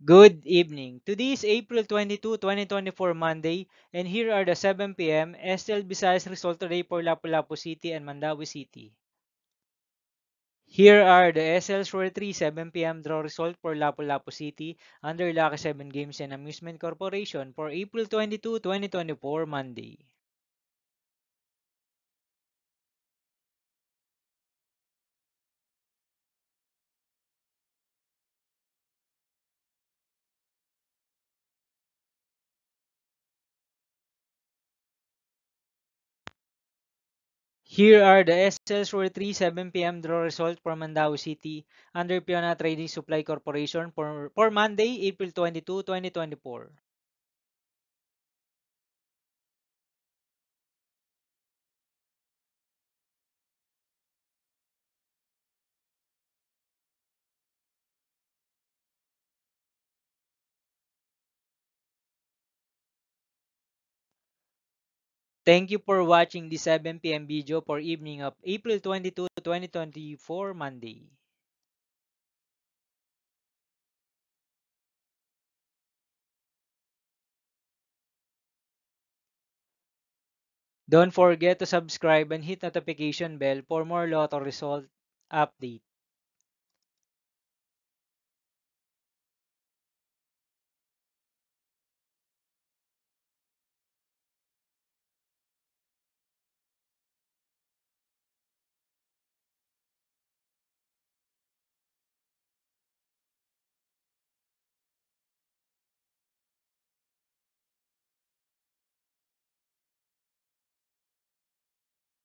Good evening. Today is April 22, 2024 Monday, and here are the 7 p.m. STL Visayas result today for Lapu-Lapu City and Mandawi City. Here are the SL's for 3 7 p.m. draw result for Lapu-Lapu City under Lucky 7 Games and Amusement Corporation for April 22, 2024 Monday. Here are the SL's for 3 7 p.m. draw result for Mandawi City under Piona Trading Supply Corporation for Monday, April 22, 2024. Thank you for watching the 7 p.m. video for evening of April 22, 2024 Monday. Don't forget to subscribe and hit notification bell for more lotto result update.